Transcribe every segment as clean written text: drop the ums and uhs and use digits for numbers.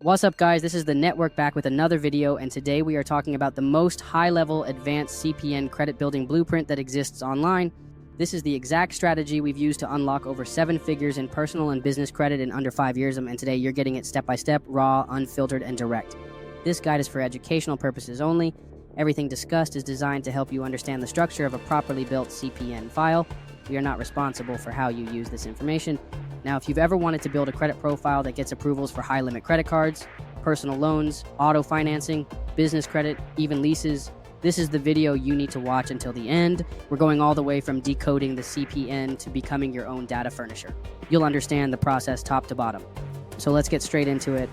What's up, guys? This is the network back with another video, and today we are talking about the most high-level advanced CPN credit building blueprint that exists online. This is the exact strategy we've used to unlock over 7 figures in personal and business credit in under 5 years, and today you're getting it step by step, raw, unfiltered, and direct. This guide is for educational purposes only. Everything discussed is designed to help you understand the structure of a properly built CPN file. We are not responsible for how you use this information. Now, if you've ever wanted to build a credit profile that gets approvals for high-limit credit cards, personal loans, auto financing, business credit, even leases, this is the video you need to watch until the end. We're going all the way from decoding the CPN to becoming your own data furnisher. You'll understand the process top to bottom. So let's get straight into it.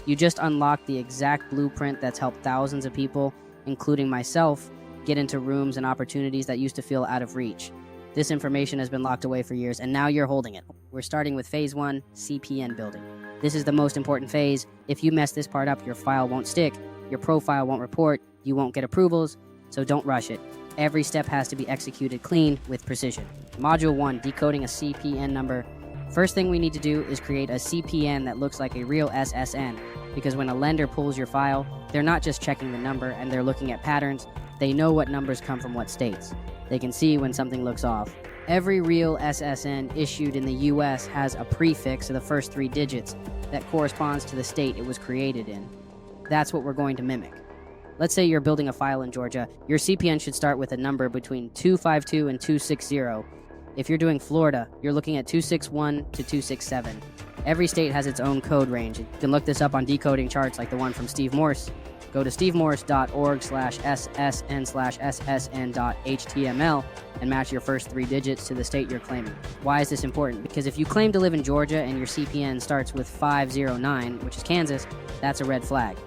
You just unlocked the exact blueprint that's helped thousands of people, including myself, get into rooms and opportunities that used to feel out of reach. This information has been locked away for years, and now you're holding it. We're starting with phase 1, CPN building. This is the most important phase. If you mess this part up, your file won't stick, your profile won't report, you won't get approvals, so don't rush it. Every step has to be executed clean with precision. Module 1, decoding a CPN number. First thing we need to do is create a CPN that looks like a real SSN, because when a lender pulls your file, they're not just checking the number and they're looking at patterns. They know what numbers come from what states. They can see when something looks off. Every real SSN issued in the US has a prefix of the first 3 digits that corresponds to the state it was created in. That's what we're going to mimic. Let's say you're building a file in Georgia. Your CPN should start with a number between 252 and 260. If you're doing Florida, you're looking at 261 to 267. Every state has its own code range. You can look this up on decoding charts like the one from Steve Morse. Go to stevemorse.org/ssn/ssn.html and match your first 3 digits to the state you're claiming. Why is this important? Because if you claim to live in Georgia and your CPN starts with 509, which is Kansas, that's a red flag.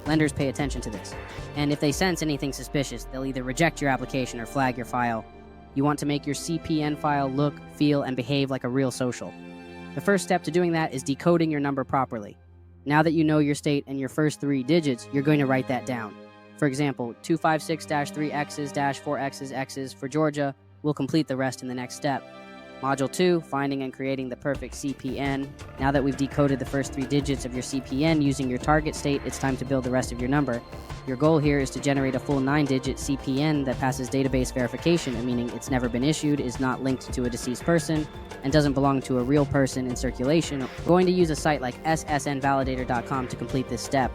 Lenders pay attention to this. And if they sense anything suspicious, they'll either reject your application or flag your file. You want to make your CPN file look, feel, and behave like a real social. The first step to doing that is decoding your number properly. Now that you know your state and your first 3 digits, you're going to write that down. For example, 256-3X's-4X's for Georgia. We'll complete the rest in the next step. Module 2, finding and creating the perfect CPN. Now that we've decoded the first 3 digits of your CPN using your target state, it's time to build the rest of your number. Your goal here is to generate a full 9-digit CPN that passes database verification, meaning it's never been issued, is not linked to a deceased person, and doesn't belong to a real person in circulation. We're going to use a site like ssnvalidator.com to complete this step.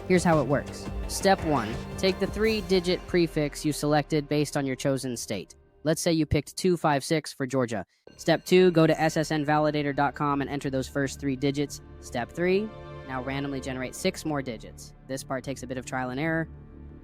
Here's how it works. Step 1. Take the 3-digit prefix you selected based on your chosen state. Let's say you picked 256 for Georgia. Step 2, go to ssnvalidator.com and enter those first 3 digits. Step 3, now randomly generate 6 more digits. This part takes a bit of trial and error.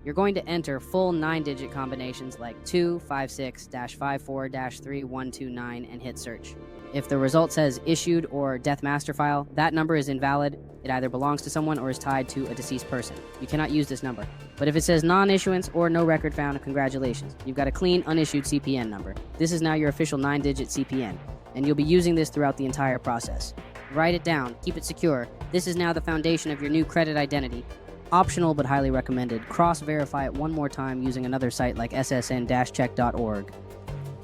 You're going to enter full 9-digit combinations like 256-54-3129 and hit search. If the result says issued or death master file, that number is invalid. It either belongs to someone or is tied to a deceased person. You cannot use this number. But if it says non-issuance or no record found, congratulations. You've got a clean, unissued CPN number. This is now your official 9-digit CPN, and you'll be using this throughout the entire process. Write it down. Keep it secure. This is now the foundation of your new credit identity. Optional but highly recommended. Cross-verify it one more time using another site like ssn-check.org.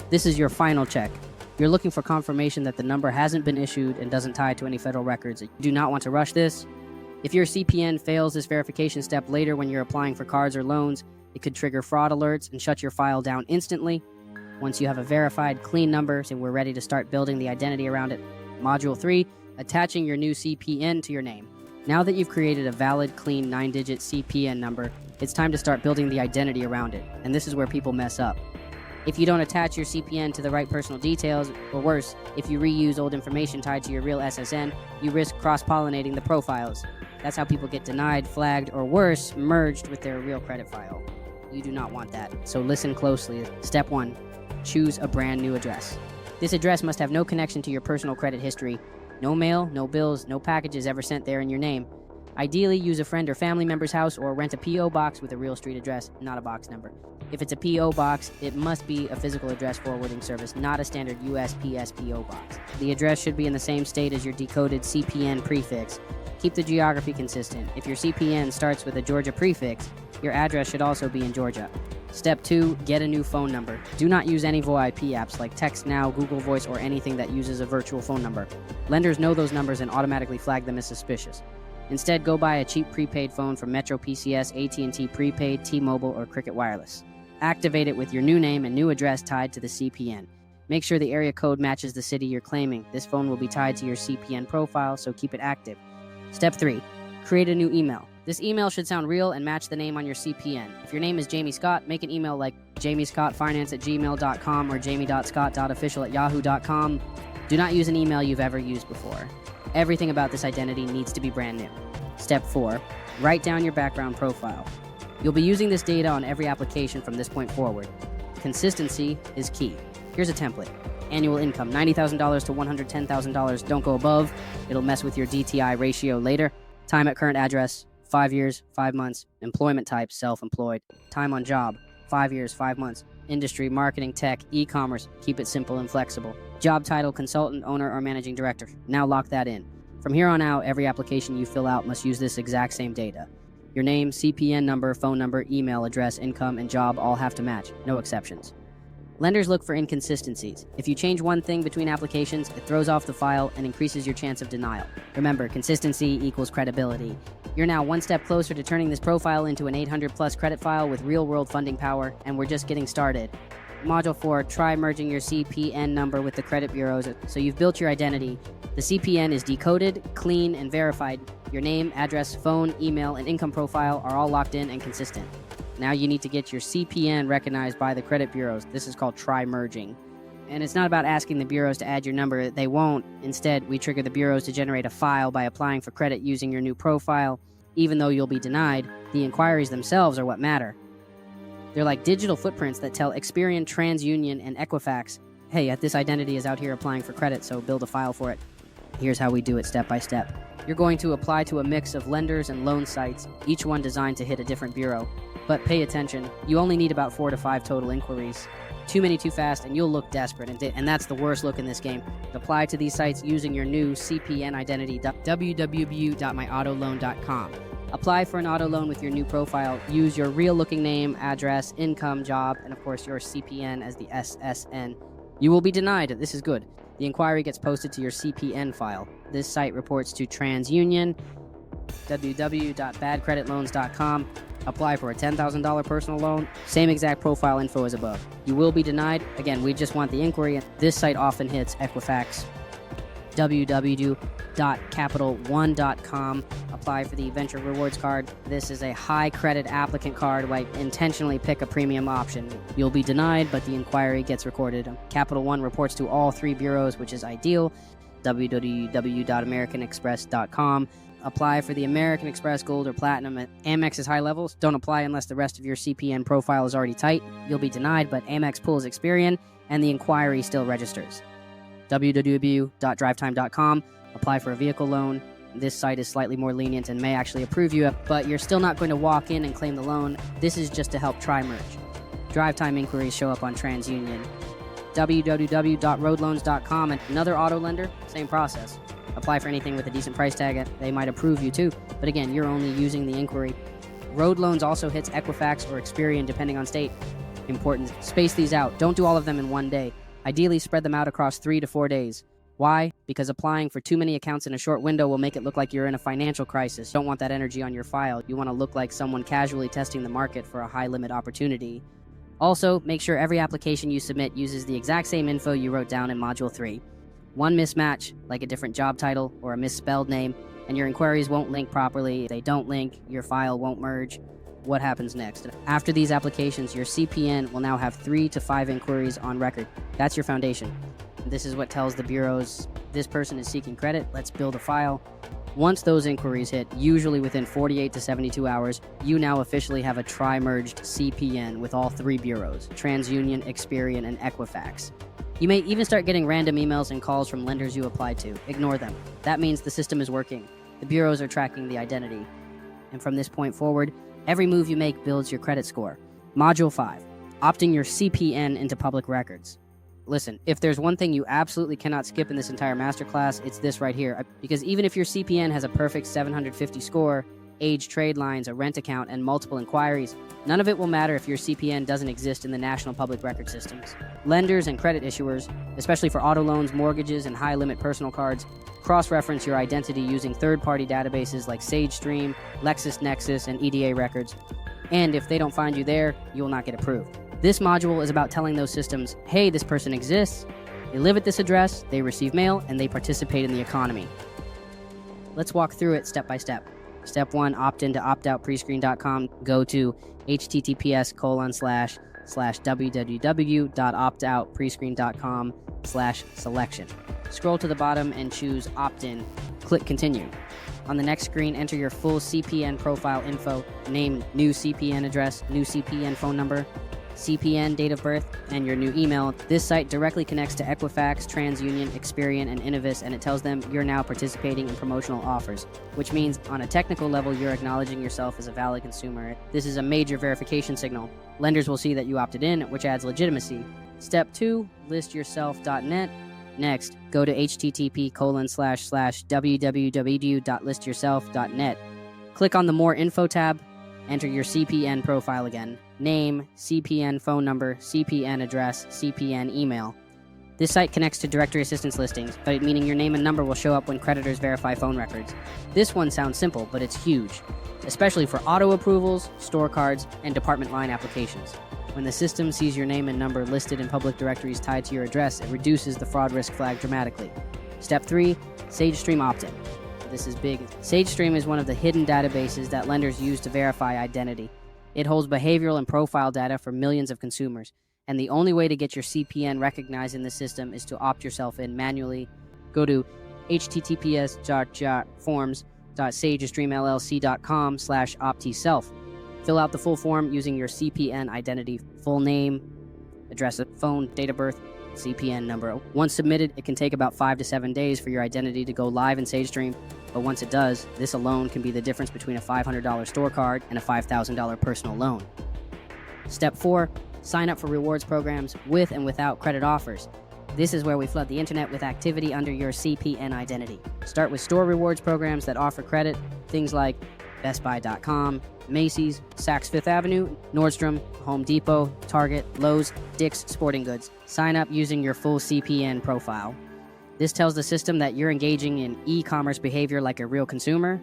This is your final check. You're looking for confirmation that the number hasn't been issued and doesn't tie to any federal records. You do not want to rush this. If your CPN fails this verification step later when you're applying for cards or loans, it could trigger fraud alerts and shut your file down instantly. Once you have a verified, clean number, so we're ready to start building the identity around it. Module 3, attaching your new CPN to your name. Now that you've created a valid, clean 9-digit CPN number, it's time to start building the identity around it. And this is where people mess up. If you don't attach your CPN to the right personal details, or worse, if you reuse old information tied to your real SSN, you risk cross-pollinating the profiles. That's how people get denied, flagged, or worse, merged with their real credit file. You do not want that, so listen closely. Step 1, choose a brand new address. This address must have no connection to your personal credit history. No mail, no bills, no packages ever sent there in your name. Ideally, use a friend or family member's house or rent a P.O. box with a real street address, not a box number. If it's a P.O. box, it must be a physical address forwarding service, not a standard USPS P.O. box. The address should be in the same state as your decoded CPN prefix. Keep the geography consistent. If your CPN starts with a Georgia prefix, your address should also be in Georgia. Step 2, get a new phone number. Do not use any VoIP apps like Text Now, Google Voice, or anything that uses a virtual phone number. Lenders know those numbers and automatically flag them as suspicious. Instead, go buy a cheap prepaid phone from Metro PCS, AT&T Prepaid, T-Mobile, or Cricket Wireless. Activate it with your new name and new address tied to the CPN. Make sure the area code matches the city you're claiming. This phone will be tied to your CPN profile, so keep it active. Step 3. Create a new email. This email should sound real and match the name on your CPN. If your name is Jamie Scott, make an email like jamiescottfinance@gmail.com or jamie.scott.official@yahoo.com. Do not use an email you've ever used before. Everything about this identity needs to be brand new. Step 4. Write down your background profile. You'll be using this data on every application from this point forward. Consistency is key. Here's a template. Annual income, $90,000 to $110,000. Don't go above. It'll mess with your DTI ratio later. Time at current address, 5 years, 5 months. Employment type, self-employed. Time on job, 5 years, 5 months. Industry, marketing, tech, e-commerce. Keep it simple and flexible. Job title, consultant, owner, or managing director. Now lock that in. From here on out, every application you fill out must use this exact same data. Your name, CPN number, phone number, email address, income, and job all have to match. No exceptions. Lenders look for inconsistencies. If you change one thing between applications, it throws off the file and increases your chance of denial. Remember, consistency equals credibility. You're now one step closer to turning this profile into an 800-plus credit file with real-world funding power, and we're just getting started. Module 4, try merging your CPN number with the credit bureaus. So you've built your identity. The CPN is decoded, clean, and verified. Your name, address, phone, email, and income profile are all locked in and consistent. Now you need to get your CPN recognized by the credit bureaus. This is called try merging. And it's not about asking the bureaus to add your number. They won't. Instead, we trigger the bureaus to generate a file by applying for credit using your new profile. Even though you'll be denied, the inquiries themselves are what matter. They're like digital footprints that tell Experian, TransUnion, and Equifax, hey, this identity is out here applying for credit, so build a file for it. Here's how we do it step by step. You're going to apply to a mix of lenders and loan sites, each one designed to hit a different bureau. But pay attention, you only need about 4 to 5 total inquiries. Too many too fast and you'll look desperate, and that's the worst look in this game. Apply to these sites using your new CPN identity, www.myautoloan.com. Apply for an auto loan with your new profile. Use your real-looking name, address, income, job, and of course your CPN as the SSN. You will be denied. This is good. The inquiry gets posted to your CPN file. This site reports to TransUnion, www.badcreditloans.com. Apply for a $10,000 personal loan. Same exact profile info as above. You will be denied. Again, we just want the inquiry. This site often hits Equifax, www.capitalone.com. Apply for the Venture Rewards card. This is a high credit applicant card where I intentionally pick a premium option. You'll be denied, but the inquiry gets recorded. Capital One reports to all 3 bureaus, which is ideal. www.americanexpress.com. Apply for the American Express Gold or Platinum at Amex's high levels. Don't apply unless the rest of your CPN profile is already tight. You'll be denied, but Amex pulls Experian, and the inquiry still registers. www.drivetime.com. Apply for a vehicle loan. This site is slightly more lenient and may actually approve you, but you're still not going to walk in and claim the loan. This is just to help try merge. DriveTime inquiries show up on TransUnion. www.roadloans.com, and another auto lender, same process. Apply for anything with a decent price tag. They might approve you too, but again, you're only using the inquiry. Road Loans also hits Equifax or Experian depending on state. Important. Space these out. Don't do all of them in one day. Ideally, spread them out across 3 to 4 days. Why? Because applying for too many accounts in a short window will make it look like you're in a financial crisis. You don't want that energy on your file. You want to look like someone casually testing the market for a high-limit opportunity. Also, make sure every application you submit uses the exact same info you wrote down in Module 3. One mismatch, like a different job title or a misspelled name, and your inquiries won't link properly. If they don't link, your file won't merge. What happens next? After these applications, your CPN will now have 3 to 5 inquiries on record. That's your foundation. This is what tells the bureaus, this person is seeking credit, let's build a file. Once those inquiries hit, usually within 48 to 72 hours, you now officially have a tri-merged CPN with all 3 bureaus, TransUnion, Experian, and Equifax. You may even start getting random emails and calls from lenders you applied to. Ignore them. That means the system is working. The bureaus are tracking the identity. And from this point forward, every move you make builds your credit score. Module 5, opting your CPN into public records. Listen, if there's one thing you absolutely cannot skip in this entire masterclass, it's this right here. Because even if your CPN has a perfect 750 score, age trade lines, a rent account, and multiple inquiries. None of it will matter if your CPN doesn't exist in the national public record systems. Lenders and credit issuers, especially for auto loans, mortgages, and high-limit personal cards, cross-reference your identity using third-party databases like SageStream, LexisNexis, and EDA records. And if they don't find you there, you will not get approved. This module is about telling those systems, hey, this person exists, they live at this address, they receive mail, and they participate in the economy. Let's walk through it step by step. Step 1, opt in to optoutprescreen.com. Go to https://www.optoutprescreen.com/selection. Scroll to the bottom and choose opt-in. Click continue. On the next screen, enter your full CPN profile info, name, new CPN address, new CPN phone number, CPN date of birth, and your new email. This site directly connects to Equifax, TransUnion, Experian, and Innovis, and it tells them you're now participating in promotional offers, which means on a technical level, you're acknowledging yourself as a valid consumer. This is a major verification signal. Lenders will see that you opted in, which adds legitimacy. Step 2, listyourself.net. Next, go to http://www.listyourself.net. Click on the More Info tab. Enter your CPN profile again. Name, CPN phone number, CPN address, CPN email. This site connects to directory assistance listings, but meaning your name and number will show up when creditors verify phone records. This one sounds simple, but it's huge, especially for auto approvals, store cards, and department line applications. When the system sees your name and number listed in public directories tied to your address, it reduces the fraud risk flag dramatically. Step 3, SageStream opt-in. This is big. SageStream is one of the hidden databases that lenders use to verify identity. It holds behavioral and profile data for millions of consumers, and the only way to get your CPN recognized in the system is to opt yourself in manually. Go to https://forms.sagestreamllc.com/optself. Fill out the full form using your CPN identity, full name, address, phone, date of birth, CPN number. Once submitted, it can take about 5 to 7 days for your identity to go live in SageStream, but once it does, this alone can be the difference between a $500 store card and a $5,000 personal loan. Step 4, sign up for rewards programs with and without credit offers. This is where we flood the internet with activity under your CPN identity. Start with store rewards programs that offer credit, things like BestBuy.com, Macy's, Saks Fifth Avenue, Nordstrom, Home Depot, Target, Lowe's, Dick's Sporting Goods. Sign up using your full CPN profile. This tells the system that you're engaging in e-commerce behavior like a real consumer.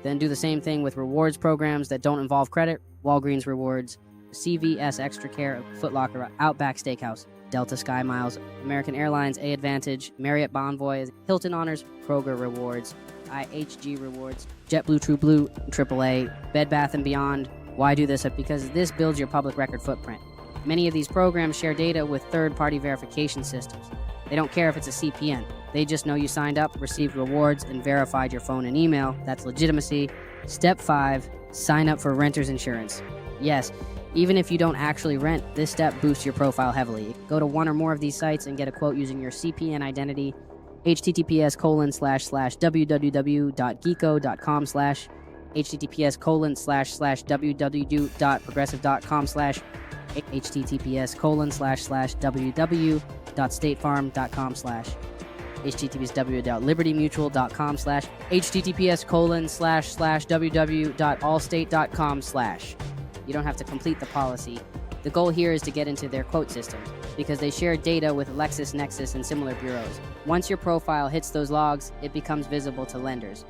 Then do the same thing with rewards programs that don't involve credit. Walgreens Rewards, CVS Extra Care, Foot Locker, Outback Steakhouse, Delta Sky Miles, American Airlines A Advantage, Marriott Bonvoy, Hilton Honors, Kroger Rewards, IHG Rewards, JetBlue TrueBlue, AAA, Bed Bath & Beyond. Why do this? Because this builds your public record footprint. Many of these programs share data with third-party verification systems. They don't care if it's a CPN. They just know you signed up, received rewards, and verified your phone and email. That's legitimacy. Step 5, sign up for renter's insurance. Yes, even if you don't actually rent, this step boosts your profile heavily. Go to one or more of these sites and get a quote using your CPN identity. https://www.geeko.com/ https://www.progressive.com/ https://www.statefarm.com/ https://www.libertymutual.com/ https://www.allstate.com/ You don't have to complete the policy. The goal here is to get into their quote systems because they share data with LexisNexis and similar bureaus. Once your profile hits those logs, it becomes visible to lenders.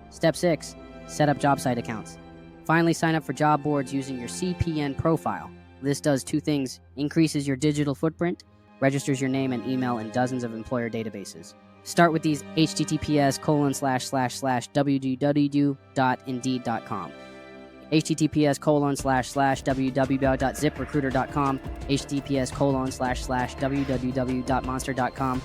Step 6, set up job site accounts. Finally, sign up for job boards using your CPN profile. This does 2 things: increases your digital footprint, registers your name and email in dozens of employer databases. Start with these https://www.indeed.com, https://www.ziprecruiter.com, https://www.monster.com,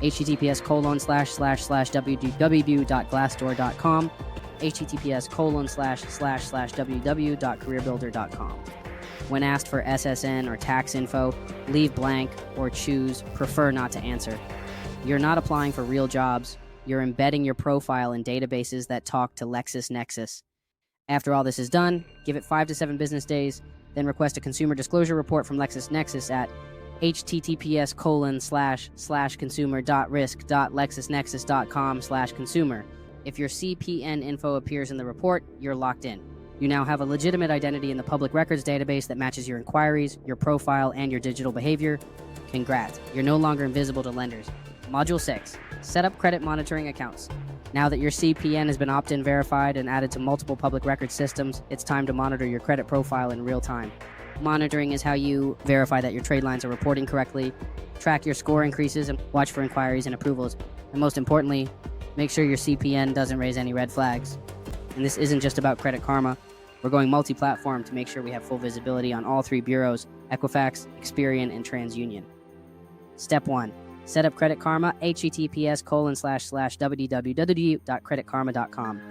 https://www.glassdoor.com, https://www.careerbuilder.com. When asked for SSN or tax info, leave blank or choose prefer not to answer. You're not applying for real jobs. You're embedding your profile in databases that talk to LexisNexis. After all this is done, give it 5 to 7 business days, then request a consumer disclosure report from LexisNexis at https://consumer.risk.lexisnexis.com/consumer. If your CPN info appears in the report, you're locked in. You now have a legitimate identity in the public records database that matches your inquiries, your profile, and your digital behavior. Congrats, you're no longer invisible to lenders. Module 6, set up credit monitoring accounts. Now that your CPN has been opt-in verified and added to multiple public record systems, it's time to monitor your credit profile in real time. Monitoring is how you verify that your trade lines are reporting correctly, track your score increases, and watch for inquiries and approvals. And most importantly, make sure your CPN doesn't raise any red flags. And this isn't just about Credit Karma. We're going multi-platform to make sure we have full visibility on all three bureaus, Equifax, Experian, and TransUnion. Step 1. Set up Credit Karma, https://www.creditkarma.com.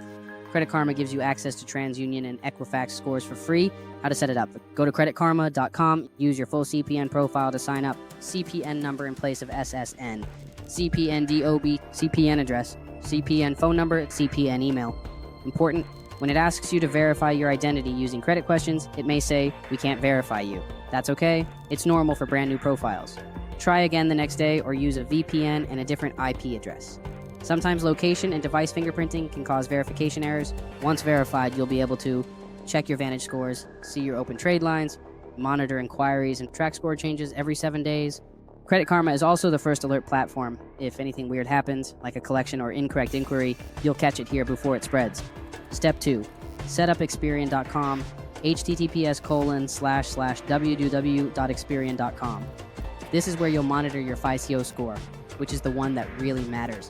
Credit Karma gives you access to TransUnion and Equifax scores for free. How to set it up? Go to creditkarma.com, use your full CPN profile to sign up, CPN number in place of SSN, CPN DOB, CPN address, CPN phone number, CPN email. Important, when it asks you to verify your identity using credit questions, it may say, "We can't verify you." That's okay. It's normal for brand new profiles. Try again the next day or use a VPN and a different IP address. Sometimes location and device fingerprinting can cause verification errors. Once verified, you'll be able to check your Vantage scores, see your open trade lines, monitor inquiries, and track score changes every 7 days. Credit Karma is also the first alert platform. If anything weird happens, like a collection or incorrect inquiry, you'll catch it here before it spreads. Step 2. Set up Experian.com, https://www.experian.com. This is where you'll monitor your FICO score, which is the one that really matters.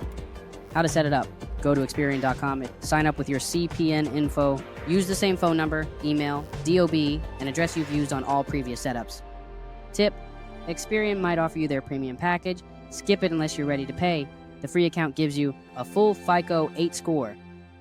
How to set it up? Go to Experian.com, sign up with your CPN info, use the same phone number, email, DOB, and address you've used on all previous setups. Tip: Experian might offer you their premium package. Skip it unless you're ready to pay. The free account gives you a full FICO 8 score,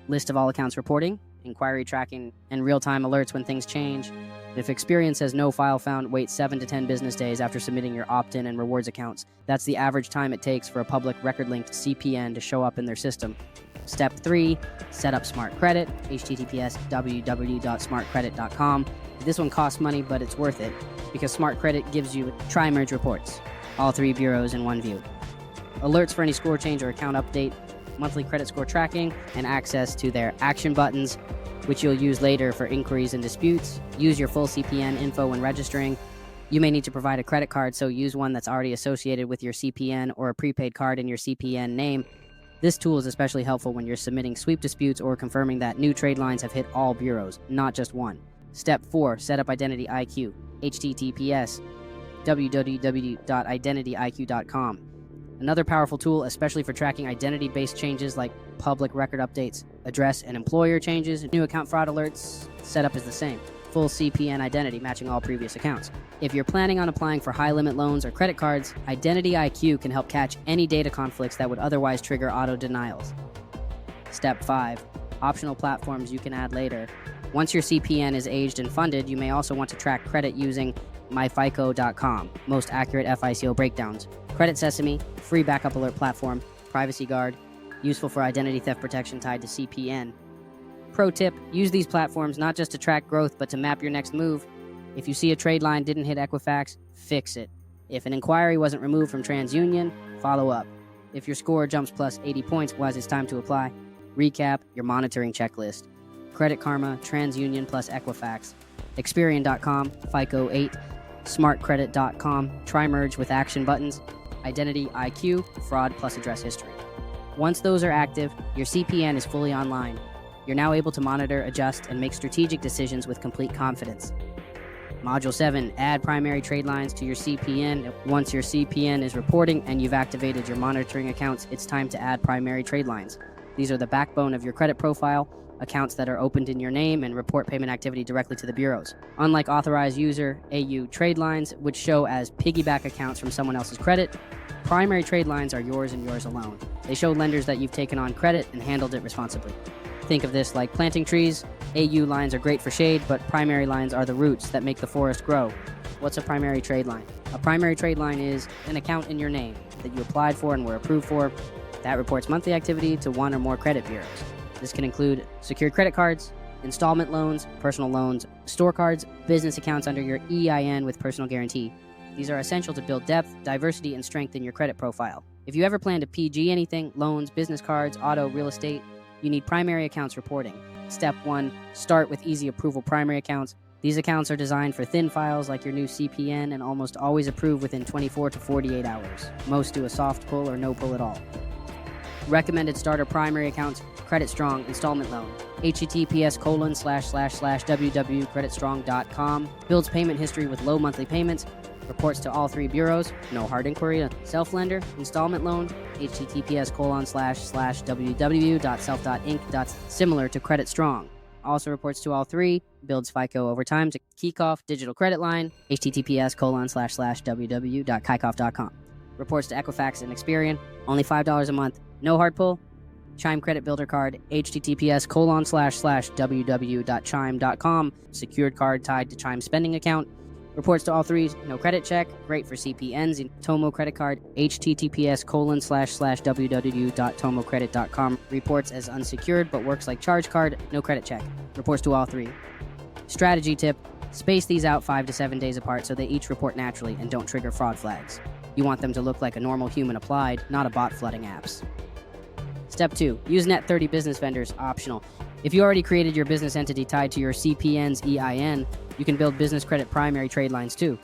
list of all accounts reporting, inquiry tracking, and real-time alerts when things change. If Experian says no file found, wait 7 to 10 business days after submitting your opt-in and rewards accounts. That's the average time it takes for a public record-linked CPN to show up in their system. Step 3, set up Smart Credit, https://www.smartcredit.com. This one costs money, but it's worth it, because Smart Credit gives you tri-merge reports, all three bureaus in one view. Alerts for any score change or account update, monthly credit score tracking, and access to their action buttons, which you'll use later for inquiries and disputes. Use your full CPN info when registering. You may need to provide a credit card, so use one that's already associated with your CPN or a prepaid card in your CPN name. This tool is especially helpful when you're submitting sweep disputes or confirming that new trade lines have hit all bureaus, not just one. Step 4, set up Identity IQ, https://www.identityiq.com. Another powerful tool, especially for tracking identity-based changes like public record updates, address and employer changes, new account fraud alerts. Setup is the same. Full CPN identity matching all previous accounts. If you're planning on applying for high-limit loans or credit cards, Identity IQ can help catch any data conflicts that would otherwise trigger auto denials. Step 5. Optional platforms you can add later. Once your CPN is aged and funded, you may also want to track credit using myfico.com, most accurate FICO breakdowns. Credit Sesame, free backup alert platform. Privacy Guard, useful for identity theft protection tied to CPN. Pro tip, use these platforms not just to track growth, but to map your next move. If you see a trade line didn't hit Equifax, fix it. If an inquiry wasn't removed from TransUnion, follow up. If your score jumps plus 80 points while it's time to apply, recap your monitoring checklist. Credit Karma, TransUnion plus Equifax. Experian.com, FICO 8. SmartCredit.com, tri-merge with action buttons. Identity IQ, fraud plus address history. Once those are active, your CPN is fully online. You're now able to monitor, adjust, and make strategic decisions with complete confidence. Module 7, add primary trade lines to your CPN. Once your CPN is reporting and you've activated your monitoring accounts, it's time to add primary trade lines. These are the backbone of your credit profile, accounts that are opened in your name and report payment activity directly to the bureaus. Unlike authorized user AU trade lines, which show as piggyback accounts from someone else's credit, primary trade lines are yours and yours alone. They show lenders that you've taken on credit and handled it responsibly. Think of this like planting trees. AU lines are great for shade, but primary lines are the roots that make the forest grow. What's a primary trade line? A primary trade line is an account in your name that you applied for and were approved for that reports monthly activity to one or more credit bureaus. This can include secured credit cards, installment loans, personal loans, store cards, business accounts under your EIN with personal guarantee. These are essential to build depth, diversity, and strength in your credit profile. If you ever plan to PG anything, loans, business cards, auto, real estate, you need primary accounts reporting. Step 1, start with easy approval primary accounts. These accounts are designed for thin files like your new CPN and almost always approve within 24 to 48 hours. Most do a soft pull or no pull at all. Recommended starter primary accounts, Credit Strong Installment Loan. https://www.creditstrong.com. Builds payment history with low monthly payments. Reports to all 3 bureaus. No hard inquiry. Self-lender. Installment loan. https://www.self.inc. Similar to Credit Strong. Also reports to all 3. Builds FICO over time to Kickoff Digital Credit Line. https://www.kickoff.com. Reports to Equifax and Experian. Only $5 a month. No hard pull. Chime Credit Builder Card, https://www.chime.com. Secured card tied to Chime spending account. Reports to all 3, no credit check, great for CPNs. Tomo Credit Card, https://www.tomocredit.com. Reports as unsecured but works like charge card, no credit check. Reports to all 3. Strategy tip, space these out 5 to 7 days apart so they each report naturally and don't trigger fraud flags. You want them to look like a normal human applied, not a bot flooding apps. Step 2, use Net 30 business vendors, optional. If you already created your business entity tied to your CPN's EIN, you can build business credit primary trade lines too.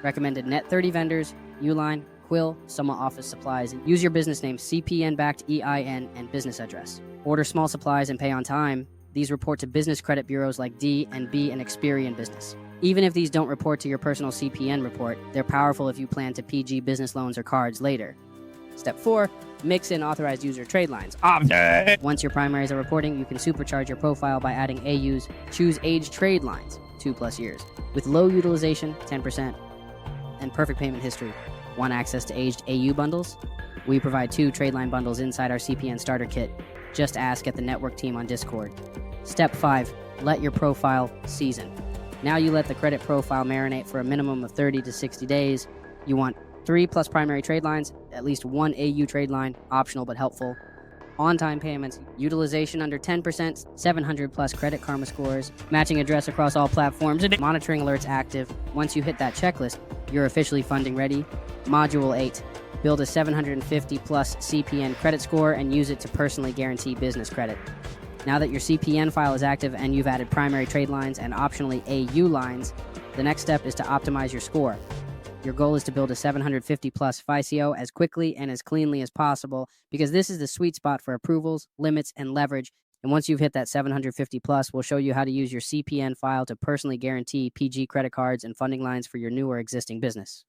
Recommended Net 30 vendors, Uline, Quill, Summa Office Supplies. Use your business name, CPN-backed EIN, and business address. Order small supplies and pay on time. These report to business credit bureaus like D&B and Experian Business. Even if these don't report to your personal CPN report, they're powerful if you plan to PG business loans or cards later. Step 4, mix in authorized user trade lines. Once your primaries are reporting, you can supercharge your profile by adding AUs. Choose age trade lines, 2+ years. With low utilization, 10%, and perfect payment history. Want access to aged AU bundles? We provide 2 trade line bundles inside our CPN starter kit. Just ask at the network team on Discord. Step 5, let your profile season. Now you let the credit profile marinate for a minimum of 30 to 60 days. You want 3+ primary trade lines, at least 1 AU trade line, optional but helpful. On-time payments, utilization under 10%, 700+ Credit Karma scores, matching address across all platforms, and monitoring alerts active. Once you hit that checklist, you're officially funding ready. Module 8, build a 750+ CPN credit score and use it to personally guarantee business credit. Now that your CPN file is active and you've added primary trade lines and optionally AU lines, the next step is to optimize your score. Your goal is to build a 750+ FICO as quickly and as cleanly as possible because this is the sweet spot for approvals, limits, and leverage. And once you've hit that 750+, we'll show you how to use your CPN file to personally guarantee PG credit cards and funding lines for your new or existing business.